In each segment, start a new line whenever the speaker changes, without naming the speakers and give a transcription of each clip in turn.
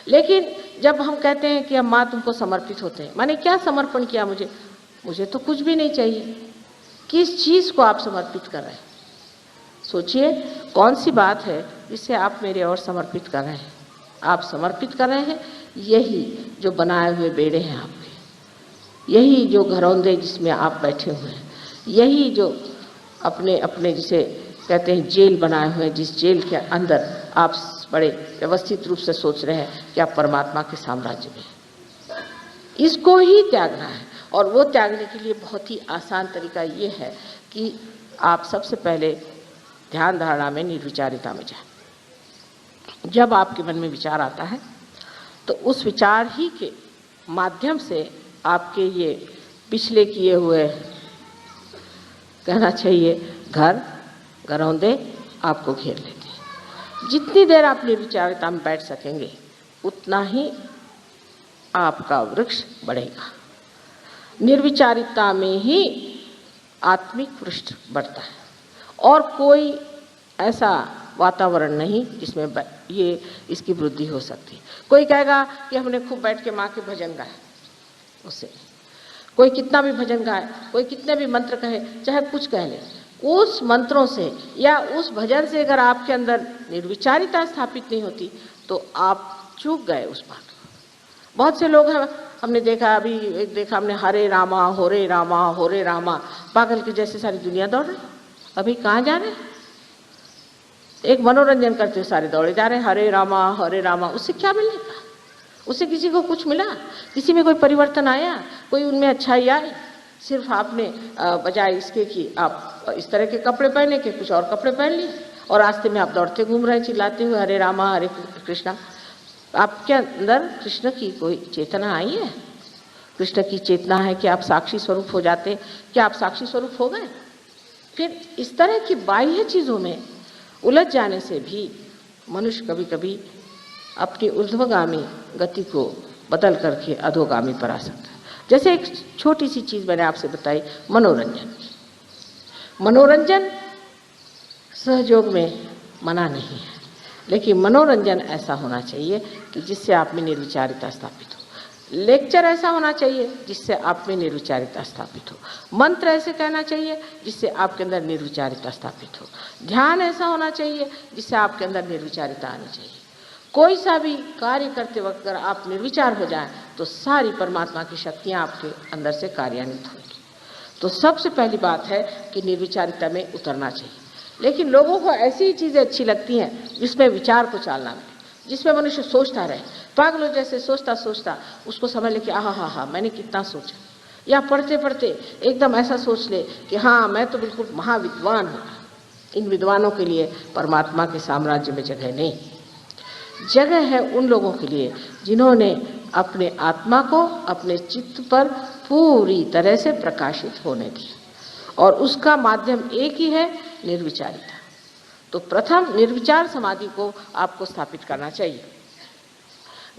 लेकिन जब हम कहते हैं कि हम माँ तुमको समर्पित होते हैं, माने क्या समर्पण किया मुझे? मुझे तो कुछ भी नहीं चाहिए। किस चीज़ को आप समर्पित कर रहे हैं? सोचिए कौन सी बात है जिससे आप मेरे और समर्पित कर रहे हैं? आप समर्पित कर रहे हैं यही जो बनाए हुए बेड़े हैं आपके, यही जो घरौंदे जिसमें आप बैठे हुए हैं, यही जो अपने अपने जिसे कहते हैं जेल बनाए हुए हैं, जिस जेल के अंदर आप बड़े व्यवस्थित रूप से सोच रहे हैं कि आप परमात्मा के साम्राज्य में, इसको ही त्यागना है। और वो त्यागने के लिए बहुत ही आसान तरीका ये है कि आप सबसे पहले ध्यान धारणा में निर्विचारिता में जाए। जब आपके मन में विचार आता है तो उस विचार ही के माध्यम से आपके ये पिछले किए हुए, कहना चाहिए, घरौंदे आपको घेर लेते हैं। जितनी देर आप निर्विचारिता में बैठ सकेंगे उतना ही आपका वृक्ष बढ़ेगा। निर्विचारिता में ही आत्मिक वृक्ष बढ़ता है और कोई ऐसा वातावरण नहीं जिसमें ये इसकी वृद्धि हो सकती है। कोई कहेगा कि हमने खूब बैठ के माँ के भजन गाए, उससे कोई कितना भी भजन गाए, कोई कितने भी मंत्र कहे, चाहे कुछ कह ले, उस मंत्रों से या उस भजन से अगर आपके अंदर निर्विचारिता स्थापित नहीं होती तो आप चूक गए उस बात को। बहुत से लोग हैं, हमने देखा, अभी एक देखा हमने, हरे रामा होरे रामा होरे रामा, पागल के जैसे सारी दुनिया दौड़ रही। अभी कहाँ जा रहे? एक मनोरंजन करते हुए सारे दौड़े जा रहे हैं, हरे रामा। उससे क्या मिलेगा? उससे किसी को कुछ मिला? किसी में कोई परिवर्तन आया? कोई उनमें अच्छाई आई? सिर्फ आपने बजाय इसके कि आप इस तरह के कपड़े पहने के कुछ और कपड़े पहन लिए और रास्ते में आप दौड़ते घूम रहे हैं चिल्लाते हुए हरे रामा हरे कृष्णा। आपके अंदर कृष्ण की कोई चेतना आई है? कृष्ण की चेतना है कि आप साक्षी स्वरूप हो जाते, क्या आप साक्षी स्वरूप हो गए? फिर इस तरह की बाह्य चीज़ों में उलझ जाने से भी मनुष्य कभी कभी अपनी ऊर्ध्वगामी गति को बदल करके अधोगामी पर आ सकता है। जैसे एक छोटी सी चीज़ मैंने आपसे बताई, मनोरंजन सहयोग में मना नहीं है, लेकिन मनोरंजन ऐसा होना चाहिए कि जिससे आप में निर्विचारिता स्थापित हो। लेक्चर ऐसा होना चाहिए जिससे आप में निर्विचारिता स्थापित हो। मंत्र ऐसे कहना चाहिए जिससे आपके अंदर निर्विचारिता स्थापित हो। ध्यान ऐसा होना चाहिए जिससे आपके अंदर निर्विचारिता आनी चाहिए। कोई सा भी कार्य करते वक्त अगर आप निर्विचार हो जाएं तो सारी परमात्मा की शक्तियाँ आपके अंदर से कार्यान्वित होंगी। तो सबसे पहली बात है कि निर्विचारिता में उतरना चाहिए। लेकिन लोगों को ऐसी ही चीज़ें अच्छी लगती हैं जिसमें विचार को चालना मिले, जिसमें मनुष्य सोचता रहे, पागलों जैसे सोचता सोचता उसको समझ ले कि हाँ मैंने कितना सोचा, या पढ़ते पढ़ते एकदम ऐसा सोच ले कि हाँ मैं तो बिल्कुल महाविद्वान हूँ। इन विद्वानों के लिए परमात्मा के साम्राज्य में जगह नहीं। जगह है उन लोगों के लिए जिन्होंने अपने आत्मा को अपने चित्त पर पूरी तरह से प्रकाशित होने दिया, और उसका माध्यम एक ही है, निर्विचारिता। तो प्रथम निर्विचार समाधि को आपको स्थापित करना चाहिए।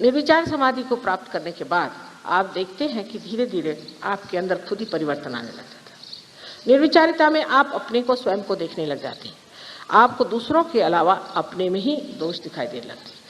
निर्विचार समाधि को प्राप्त करने के बाद आप देखते हैं कि धीरे धीरे आपके अंदर खुद ही परिवर्तन आने लग जाता है। निर्विचारिता में आप अपने को, स्वयं को देखने लग जाते हैं। आपको दूसरों के अलावा अपने में ही दोष दिखाई देने लगते हैं।